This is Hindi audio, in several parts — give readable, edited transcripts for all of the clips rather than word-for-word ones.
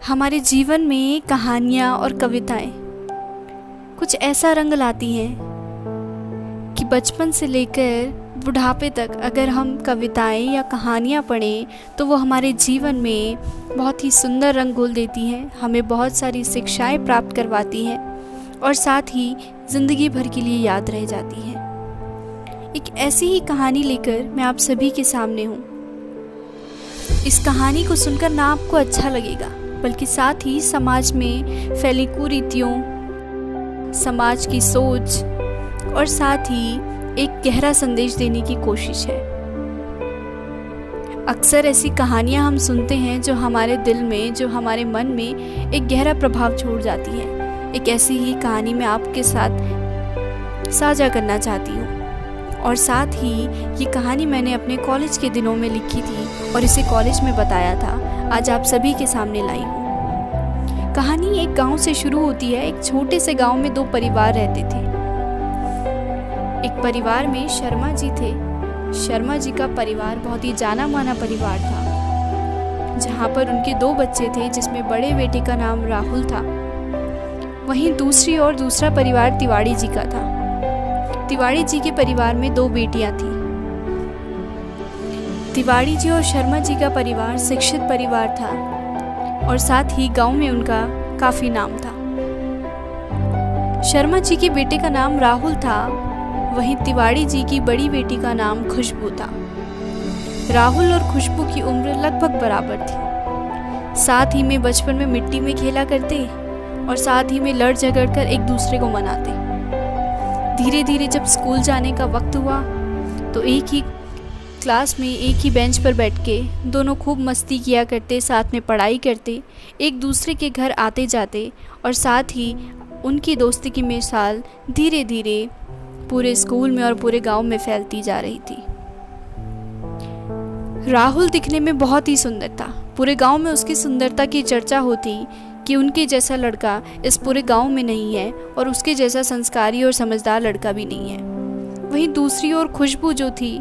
हमारे जीवन में कहानियाँ और कविताएं कुछ ऐसा रंग लाती हैं कि बचपन से लेकर बुढ़ापे तक अगर हम कविताएं या कहानियाँ पढ़ें तो वो हमारे जीवन में बहुत ही सुंदर रंग घोल देती हैं, हमें बहुत सारी शिक्षाएं प्राप्त करवाती हैं और साथ ही ज़िंदगी भर के लिए याद रह जाती हैं। एक ऐसी ही कहानी लेकर मैं आप सभी के सामने हूँ। इस कहानी को सुनकर ना आपको अच्छा लगेगा बल्कि साथ ही समाज में फैली कुरीतियों, समाज की सोच और साथ ही एक गहरा संदेश देने की कोशिश है। अक्सर ऐसी कहानियां हम सुनते हैं जो हमारे दिल में, जो हमारे मन में एक गहरा प्रभाव छोड़ जाती है। एक ऐसी ही कहानी मैं आपके साथ साझा करना चाहती हूँ और साथ ही ये कहानी मैंने अपने कॉलेज के दिनों में लिखी थी और इसे कॉलेज में बताया था। आज आप सभी के सामने लाई हूँ। कहानी एक गांव से शुरू होती है। एक छोटे से गांव में दो परिवार रहते थे। एक परिवार में शर्मा जी थे। शर्मा जी का परिवार बहुत ही जाना माना परिवार था, जहाँ पर उनके दो बच्चे थे, जिसमें बड़े बेटे का नाम राहुल था। वहीं दूसरा परिवार तिवाड़ी जी का था। तिवाड़ी जी के परिवार में दो बेटियां थीं। तिवाड़ी जी और शर्मा जी का परिवार शिक्षित परिवार था और साथ ही गांव में उनका काफी नाम था। शर्मा जी के बेटे का नाम राहुल था, वहीं तिवाड़ी जी की बड़ी बेटी का नाम खुशबू था। राहुल और खुशबू की उम्र लगभग बराबर थी। साथ ही में बचपन में मिट्टी में खेला करते और साथ ही में लड़ झगड़ कर एक दूसरे को मनाते। धीरे धीरे जब स्कूल जाने का वक्त हुआ तो एक ही क्लास में एक ही बेंच पर बैठ के दोनों खूब मस्ती किया करते, साथ में पढ़ाई करते, एक दूसरे के घर आते जाते और साथ ही उनकी दोस्ती की मिसाल धीरे धीरे पूरे स्कूल में और पूरे गांव में फैलती जा रही थी। राहुल दिखने में बहुत ही सुंदर था। पूरे गांव में उसकी सुंदरता की चर्चा होती कि उनके जैसा लड़का इस पूरे गांव में नहीं है और उसके जैसा संस्कारी और समझदार लड़का भी नहीं है। वहीं दूसरी ओर खुशबू जो थी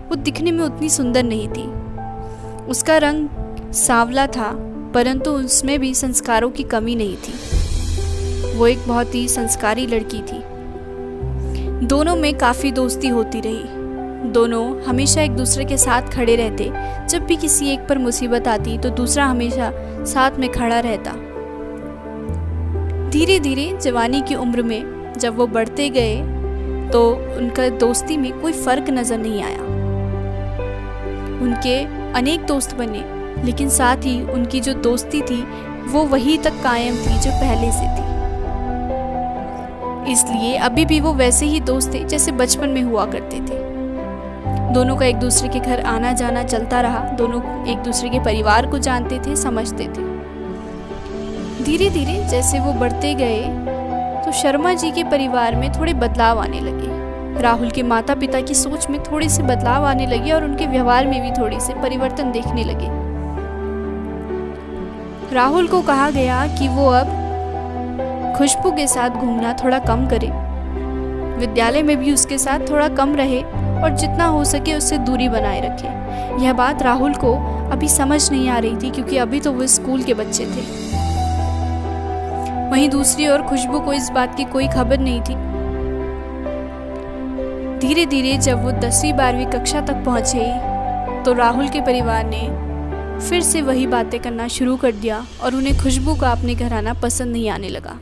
वो दिखने में उतनी सुंदर नहीं थी। उसका रंग सांवला था परंतु उसमें भी संस्कारों की कमी नहीं थी। वो एक बहुत ही संस्कारी लड़की थी। दोनों में काफ़ी दोस्ती होती रही। दोनों हमेशा एक दूसरे के साथ खड़े रहते। जब भी किसी एक पर मुसीबत आती तो दूसरा हमेशा साथ में खड़ा रहता। धीरे धीरे जवानी की उम्र में जब वो बढ़ते गए तो उनका दोस्ती में कोई फर्क नज़र नहीं आया। उनके अनेक दोस्त बने लेकिन साथ ही उनकी जो दोस्ती थी वो वही तक कायम थी जो पहले से थी। इसलिए अभी भी वो वैसे ही दोस्त थे जैसे बचपन में हुआ करते थे। दोनों का एक दूसरे के घर आना जाना चलता रहा। दोनों एक दूसरे के परिवार को जानते थे, समझते थे। धीरे धीरे जैसे वो बढ़ते गए तो शर्मा जी के परिवार में थोड़े बदलाव आने लगे। राहुल के माता पिता की सोच में थोड़े से बदलाव आने लगे और उनके व्यवहार में भी थोड़ी से परिवर्तन देखने लगे। राहुल को कहा गया कि वो अब खुशबू के साथ घूमना थोड़ा कम करे, विद्यालय में भी उसके साथ थोड़ा कम रहे और जितना हो सके उससे दूरी बनाए रखे। यह बात राहुल को अभी समझ नहीं आ रही थी क्योंकि अभी तो वो स्कूल के बच्चे थे। वहीं दूसरी ओर खुशबू को इस बात की कोई खबर नहीं थी। धीरे धीरे जब वो 10वीं 12वीं कक्षा तक पहुंचे तो राहुल के परिवार ने फिर से वही बातें करना शुरू कर दिया और उन्हें खुशबू का अपने घर आना पसंद नहीं आने लगा।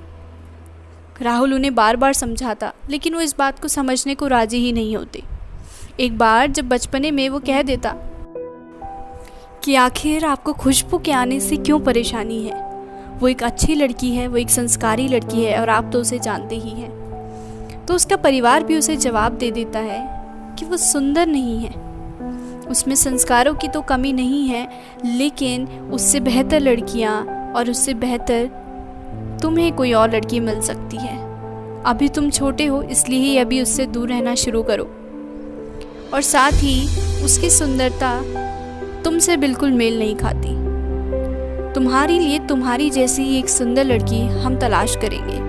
राहुल उन्हें बार बार समझाता लेकिन वो इस बात को समझने को राजी ही नहीं होते। एक बार जब बचपने में वो कह देता कि आखिर आपको खुशबू के आने से क्यों परेशानी है, वो एक अच्छी लड़की है, वो एक संस्कारी लड़की है और आप तो उसे जानते ही हैं। तो उसका परिवार भी उसे जवाब दे देता है कि वो सुंदर नहीं है, उसमें संस्कारों की तो कमी नहीं है, लेकिन उससे बेहतर लड़कियां और उससे बेहतर तुम्हें कोई और लड़की मिल सकती है। अभी तुम छोटे हो इसलिए ही अभी उससे दूर रहना शुरू करो और साथ ही उसकी सुंदरता तुमसे बिल्कुल मेल नहीं खाती। तुम्हारे लिए तुम्हारी जैसी ही एक सुंदर लड़की हम तलाश करेंगे।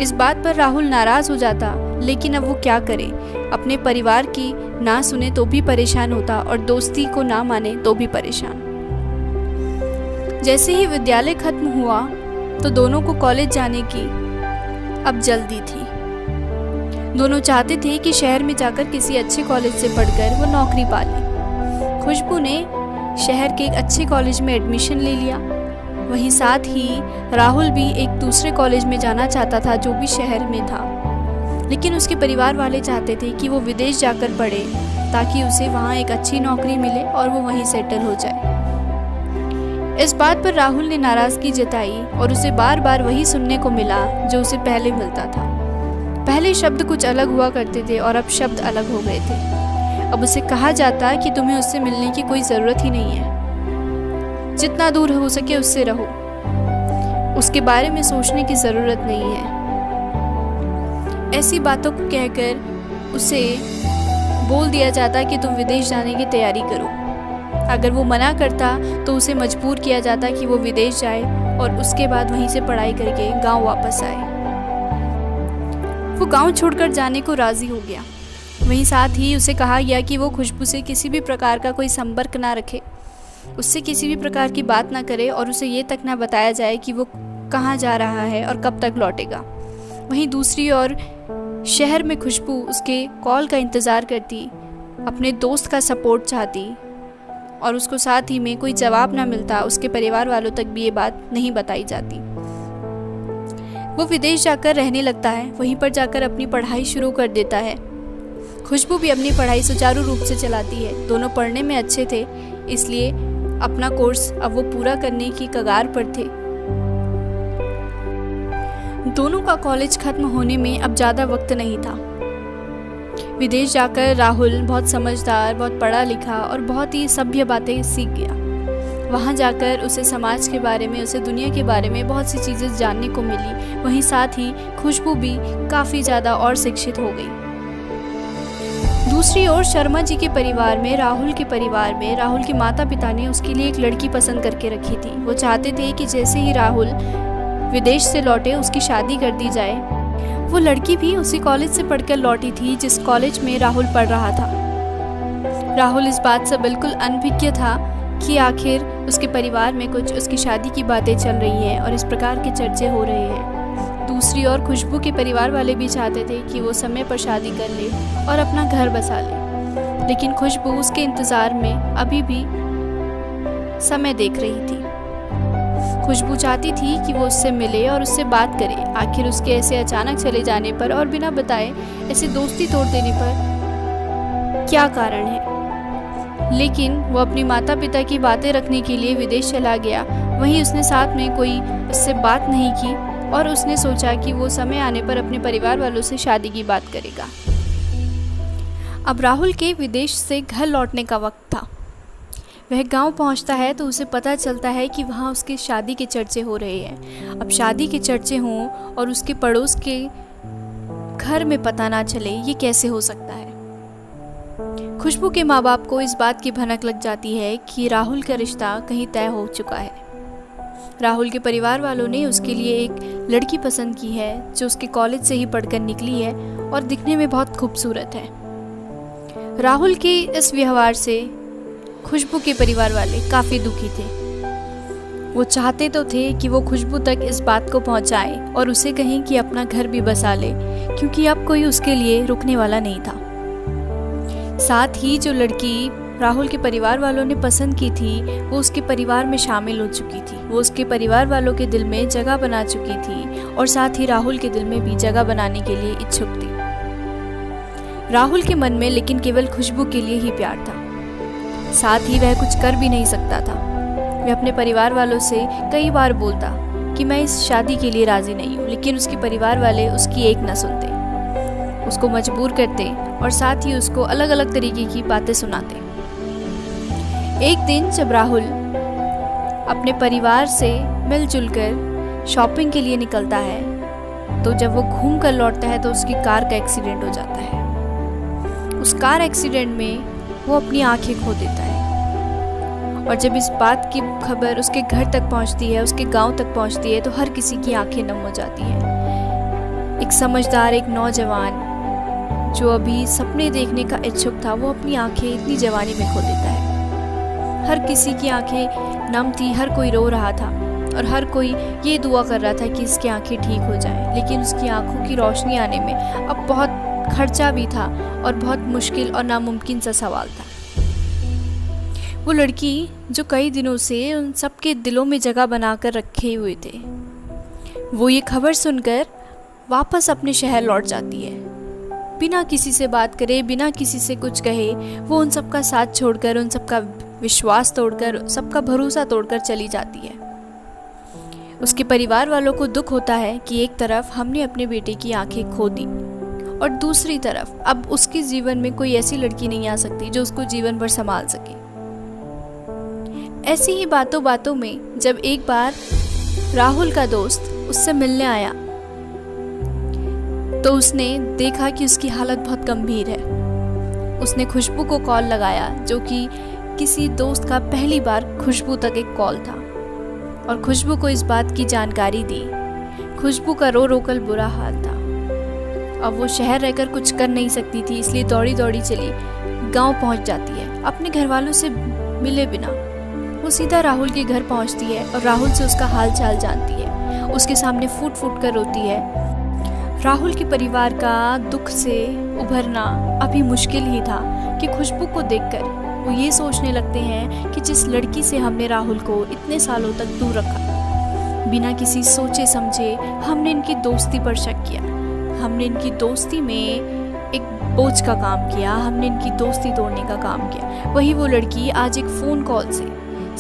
इस बात पर राहुल नाराज़ हो जाता लेकिन अब वो क्या करे। अपने परिवार की ना सुने तो भी परेशान होता और दोस्ती को ना माने तो भी परेशान। जैसे ही विद्यालय खत्म हुआ तो दोनों को कॉलेज जाने की अब जल्दी थी। दोनों चाहते थे कि शहर में जाकर किसी अच्छे कॉलेज से पढ़कर वो नौकरी पा ले। खुशबू ने शहर के एक अच्छे कॉलेज में एडमिशन ले लिया। वहीं साथ ही राहुल भी एक दूसरे कॉलेज में जाना चाहता था जो भी शहर में था, लेकिन उसके परिवार वाले चाहते थे कि वो विदेश जाकर पढ़े ताकि उसे वहाँ एक अच्छी नौकरी मिले और वो वहीं सेटल हो जाए। इस बात पर राहुल ने नाराज़गी जताई और उसे बार बार वही सुनने को मिला जो उसे पहले मिलता था। पहले शब्द कुछ अलग हुआ करते थे और अब शब्द अलग हो गए थे। अब उसे कहा जाता कि तुम्हें उससे मिलने की कोई ज़रूरत ही नहीं है, जितना दूर हो सके उससे रहो, उसके बारे में सोचने की ज़रूरत नहीं है। ऐसी बातों को कहकर उसे बोल दिया जाता कि तुम विदेश जाने की तैयारी करो। अगर वो मना करता तो उसे मजबूर किया जाता कि वो विदेश जाए और उसके बाद वहीं से पढ़ाई करके गांव वापस आए। वो गांव छोड़कर जाने को राज़ी हो गया। वहीं साथ ही उसे कहा गया कि वो खुशबू से किसी भी प्रकार का कोई संपर्क ना रखे, उससे किसी भी प्रकार की बात ना करे और उसे ये तक ना बताया जाए कि वो कहाँ जा रहा है और कब तक लौटेगा। वहीं दूसरी ओर शहर में खुशबू उसके कॉल का इंतज़ार करती, अपने दोस्त का सपोर्ट चाहती और उसको साथ ही में कोई जवाब ना मिलता, उसके परिवार वालों तक भी ये बात नहीं बताई जाती। वो विदेश जाकर रहने लगता है, वहीं पर जाकर अपनी पढ़ाई शुरू कर देता है। खुशबू भी अपनी पढ़ाई सुचारू रूप से चलाती है। दोनों पढ़ने में अच्छे थे, इसलिए अपना कोर्स अब वो पूरा करने की कगार पर थे। दोनों का कॉलेज खत्म होने में अब ज़्यादा वक्त नहीं था। विदेश जाकर राहुल बहुत समझदार, बहुत पढ़ा लिखा और बहुत ही सभ्य बातें सीख गया। वहाँ जाकर उसे समाज के बारे में, उसे दुनिया के बारे में बहुत सी चीज़ें जानने को मिली। वहीं साथ ही खुशबू भी काफ़ी ज़्यादा और शिक्षित हो गई। दूसरी ओर शर्मा जी के परिवार में, राहुल के माता पिता ने उसके लिए एक लड़की पसंद करके रखी थी। वो चाहते थे कि जैसे ही राहुल विदेश से लौटे उसकी शादी कर दी जाए। वो लड़की भी उसी कॉलेज से पढ़कर लौटी थी जिस कॉलेज में राहुल पढ़ रहा था। राहुल इस बात से बिल्कुल अनभिज्ञ था कि आखिर उसके परिवार में कुछ उसकी शादी की बातें चल रही हैं और इस प्रकार के चर्चे हो रहे हैं। दूसरी ओर खुशबू के परिवार वाले भी चाहते थे कि वो समय पर शादी कर ले और अपना घर बसा ले, लेकिन खुशबू उसके इंतज़ार में अभी भी समय देख रही थी। खुशबू चाहती थी कि वो उससे मिले और उससे बात करे। आखिर उसके ऐसे अचानक चले जाने पर और बिना बताए ऐसे दोस्ती तोड़ देने पर क्या कारण है। लेकिन वो अपनी माता पिता की बातें रखने के लिए विदेश चला गया। वहीं उसने साथ में कोई उससे बात नहीं की और उसने सोचा कि वो समय आने पर अपने परिवार वालों से शादी की बात करेगा। अब राहुल के विदेश से घर लौटने का वक्त था। वह गांव पहुंचता है तो उसे पता चलता है कि वहां उसकी शादी के चर्चे हो रहे हैं। अब शादी के चर्चे हों और उसके पड़ोस के घर में पता ना चले, ये कैसे हो सकता है। खुशबू के माँ बाप को इस बात की भनक लग जाती है कि राहुल का रिश्ता कहीं तय हो चुका है। राहुल के परिवार वालों ने उसके लिए एक लड़की पसंद की है जो उसके कॉलेज से ही पढ़कर निकली है और दिखने में बहुत खूबसूरत है। राहुल के इस व्यवहार से खुशबू के परिवार वाले काफ़ी दुखी थे। वो चाहते तो थे कि वो खुशबू तक इस बात को पहुंचाए और उसे कहें कि अपना घर भी बसा ले, क्योंकि अब कोई उसके लिए रुकने वाला नहीं था। साथ ही जो लड़की राहुल के परिवार वालों ने पसंद की थी वो उसके परिवार में शामिल हो चुकी थी। वो उसके परिवार वालों के दिल में जगह बना चुकी थी और साथ ही राहुल के दिल में भी जगह बनाने के लिए इच्छुक थी। राहुल के मन में लेकिन केवल खुशबू के लिए ही प्यार था। साथ ही वह कुछ कर भी नहीं सकता था। वह अपने परिवार वालों से कई बार बोलता कि मैं इस शादी के लिए राज़ी नहीं हूँ, लेकिन उसके परिवार वाले उसकी एक न सुनते, उसको मजबूर करते और साथ ही उसको अलग अलग तरीके की बातें सुनाते। एक दिन जब राहुल अपने परिवार से मिलजुल कर शॉपिंग के लिए निकलता है तो जब वो घूम कर लौटता है तो उसकी कार का एक्सीडेंट हो जाता है। उस कार एक्सीडेंट में वो अपनी आंखें खो देता है और जब इस बात की खबर उसके घर तक पहुंचती है, उसके गांव तक पहुंचती है तो हर किसी की आंखें नम हो जाती हैं। एक समझदार, एक नौजवान जो अभी सपने देखने का इच्छुक था, वो अपनी आंखें इतनी जवानी में खो देता है। हर किसी की आंखें नम थी, हर कोई रो रहा था और हर कोई ये दुआ कर रहा था कि इसकी आंखें ठीक हो जाएं। लेकिन उसकी आंखों की रोशनी आने में अब बहुत खर्चा भी था और बहुत मुश्किल और नामुमकिन सा सवाल था। वो लड़की जो कई दिनों से उन सबके दिलों में जगह बनाकर रखे हुए थे, वो ये खबर सुनकर वापस अपने शहर लौट जाती है। बिना किसी से बात करे, बिना किसी से कुछ कहे, वो उन सबका साथ छोड़कर, उन सबका विश्वास तोड़कर, सबका भरोसा तोड़कर चली जाती है। उसके परिवार वालों को दुख होता है कि एक तरफ हमने अपने बेटे की आंखें खो दी और दूसरी तरफ अब उसके जीवन में कोई ऐसी लड़की नहीं आ सकती जो उसको जीवन भर संभाल सके। ऐसी ही बातों बातों में जब एक बार राहुल का दोस्त उससे मिलने आया तो उसने देखा कि उसकी हालत बहुत गंभीर है। उसने खुशबू को कॉल लगाया, जो कि किसी दोस्त का पहली बार खुशबू तक एक कॉल था, और खुशबू को इस बात की जानकारी दी। खुशबू का रो रो कर बुरा हाल था। अब वो शहर रहकर कुछ कर नहीं सकती थी, इसलिए दौड़ी दौड़ी चली गांव पहुंच जाती है अपने घर वालों से मिले बिना। वो सीधा राहुल के घर पहुंचती है और राहुल से उसका हाल चाल जानती है। उसके सामने फूट फूट कर रोती है। राहुल के परिवार का दुख से उभरना अभी मुश्किल ही था कि खुशबू को देखकर वो ये सोचने लगते हैं कि जिस लड़की से हमने राहुल को इतने सालों तक दूर रखा, बिना किसी सोचे समझे हमने इनकी दोस्ती पर शक किया, हमने इनकी दोस्ती में एक बोझ का काम किया, हमने इनकी दोस्ती तोड़ने का काम किया। वही वो लड़की आज एक फ़ोन कॉल से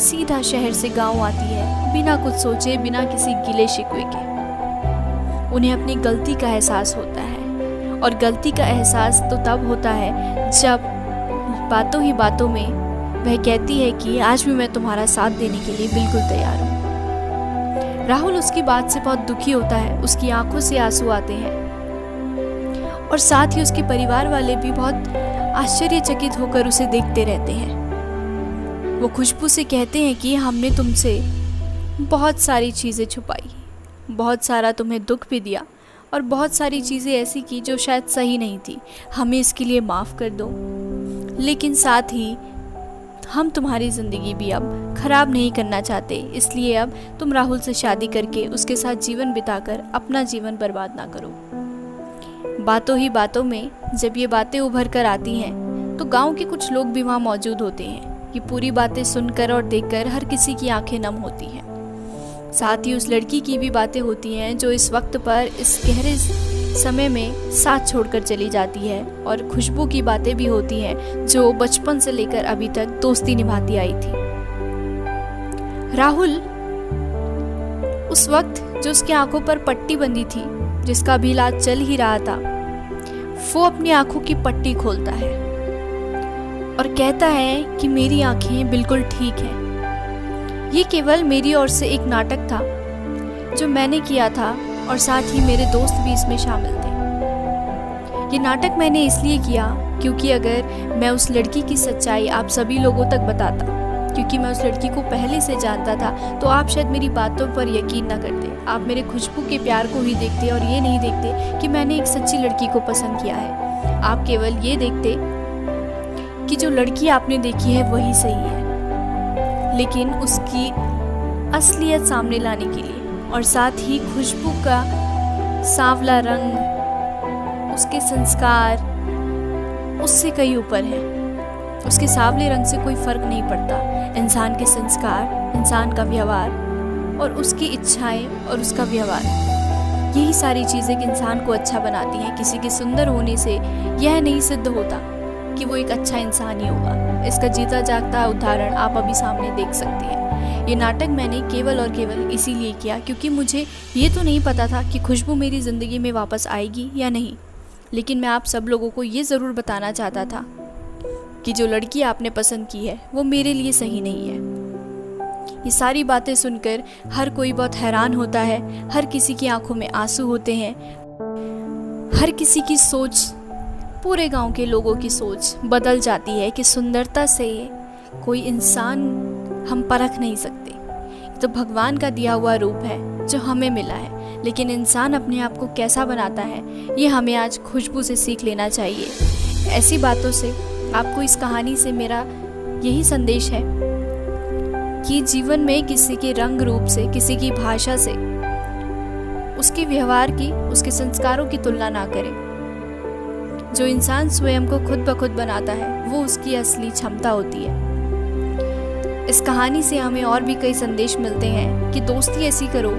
सीधा शहर से गांव आती है, बिना कुछ सोचे, बिना किसी गिले शिकवे के। उन्हें अपनी गलती का एहसास होता है, और गलती का एहसास तो तब होता है जब बातों ही बातों में वह कहती है कि आज भी मैं तुम्हारा साथ देने के लिए बिल्कुल तैयार हूँ। राहुल उसकी बात से बहुत दुखी होता है, उसकी आंखों से आंसू आते हैं और साथ ही उसके परिवार वाले भी बहुत आश्चर्यचकित होकर उसे देखते रहते हैं। वो खुशबू से कहते हैं कि हमने तुमसे बहुत सारी चीज़ें छुपाई, बहुत सारा तुम्हें दुख भी दिया और बहुत सारी चीज़ें ऐसी की जो शायद सही नहीं थी, हमें इसके लिए माफ़ कर दो। लेकिन साथ ही हम तुम्हारी ज़िंदगी भी अब ख़राब नहीं करना चाहते, इसलिए अब तुम राहुल से शादी करके उसके साथ जीवन बिताकर अपना जीवन बर्बाद ना करो। बातों ही बातों में जब ये बातें उभर कर आती हैं तो गांव के कुछ लोग भी वहाँ मौजूद होते हैं। ये पूरी बातें सुनकर और देखकर हर किसी की आंखें नम होती हैं। साथ ही उस लड़की की भी बातें होती हैं जो इस वक्त पर इस गहरे समय में साथ छोड़कर चली जाती है, और खुशबू की बातें भी होती हैं जो बचपन से लेकर अभी तक दोस्ती निभाती आई थी। राहुल उस वक्त जो उसकी आंखों पर पट्टी बंधी थी, जिसका भी इलाज चल ही रहा था, वो अपनी आंखों की पट्टी खोलता है और कहता है कि मेरी आंखें बिल्कुल ठीक हैं। ये केवल मेरी ओर से एक नाटक था जो मैंने किया था, और साथ ही मेरे दोस्त भी इसमें शामिल थे। ये नाटक मैंने इसलिए किया क्योंकि अगर मैं उस लड़की की सच्चाई आप सभी लोगों तक बताता, क्योंकि मैं उस लड़की को पहले से जानता था, तो आप शायद मेरी बातों पर यकीन न करते। आप मेरे खुशबू के प्यार को ही देखते और ये नहीं देखते कि मैंने एक सच्ची लड़की को पसंद किया है। आप केवल ये देखते कि जो लड़की आपने देखी है वही सही है। लेकिन उसकी असलियत सामने लाने के लिए, और साथ ही खुशबू का सांवला रंग, उसके संस्कार उससे कहीं ऊपर है। उसके सांवले रंग से कोई फर्क नहीं पड़ता। इंसान के संस्कार, इंसान का व्यवहार और उसकी इच्छाएं और उसका व्यवहार, यही सारी चीज़ें एक इंसान को अच्छा बनाती हैं। किसी के सुंदर होने से यह नहीं सिद्ध होता कि वो एक अच्छा इंसान ही होगा। इसका जीता जागता उदाहरण आप अभी सामने देख सकते हैं। ये नाटक मैंने केवल और केवल इसीलिए किया क्योंकि मुझे ये तो नहीं पता था कि खुशबू मेरी ज़िंदगी में वापस आएगी या नहीं, लेकिन मैं आप सब लोगों को ये ज़रूर बताना चाहता था कि जो लड़की आपने पसंद की है वो मेरे लिए सही नहीं है। ये सारी बातें सुनकर हर कोई बहुत हैरान होता है, हर किसी की आंखों में आंसू होते हैं, हर किसी की सोच, पूरे गांव के लोगों की सोच बदल जाती है कि सुंदरता से कोई इंसान हम परख नहीं सकते। तो भगवान का दिया हुआ रूप है जो हमें मिला है, लेकिन इंसान अपने आप को कैसा बनाता है ये हमें आज खुशबू से सीख लेना चाहिए। ऐसी बातों से आपको इस कहानी से मेरा यही संदेश है कि जीवन में किसी के रंग रूप से, किसी की भाषा से, उसके व्यवहार की, उसके संस्कारों की तुलना ना करें। जो इंसान स्वयं को खुद ब खुद बनाता है वो उसकी असली क्षमता होती है। इस कहानी से हमें और भी कई संदेश मिलते हैं कि दोस्ती ऐसी करो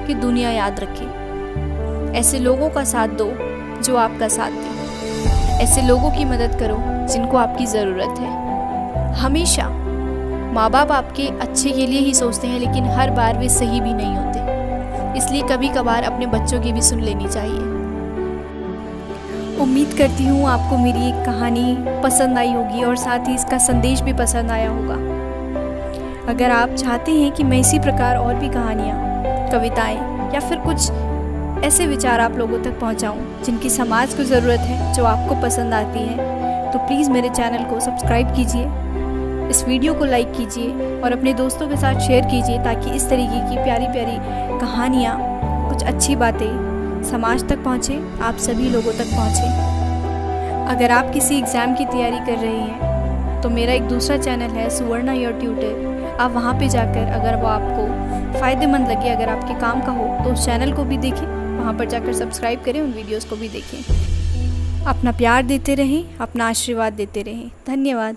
कि दुनिया याद रखे। ऐसे लोगों का साथ दो जो आपका साथ दें। ऐसे लोगों की मदद करो जिनको आपकी ज़रूरत है। हमेशा माँ बाप आपके अच्छे के लिए ही सोचते हैं, लेकिन हर बार वे सही भी नहीं होते। इसलिए कभी कभार अपने बच्चों की भी सुन लेनी चाहिए। उम्मीद करती हूँ आपको मेरी एक कहानी पसंद आई होगी और साथ ही इसका संदेश भी पसंद आया होगा। अगर आप चाहते हैं कि मैं इसी प्रकार और भी कहानियाँ, कविताएं या फिर कुछ ऐसे विचार आप लोगों तक पहुँचाऊँ जिनकी समाज को ज़रूरत है, जो आपको पसंद आती है, तो प्लीज़ मेरे चैनल को सब्सक्राइब कीजिए, इस वीडियो को लाइक कीजिए और अपने दोस्तों के साथ शेयर कीजिए, ताकि इस तरीके की प्यारी प्यारी कहानियाँ, कुछ अच्छी बातें समाज तक पहुँचे, आप सभी लोगों तक पहुँचे। अगर आप किसी एग्ज़ाम की तैयारी कर रहे हैं तो मेरा एक दूसरा चैनल है सुवर्णा योर ट्यूटर। आप वहाँ पे जाकर, अगर वो आपको फ़ायदेमंद लगे, अगर आपके काम का हो, तो उस चैनल को भी देखें, वहाँ पर जाकर सब्सक्राइब करें, उन वीडियोस को भी देखें। अपना प्यार देते रहें, अपना आशीर्वाद देते रहें। धन्यवाद।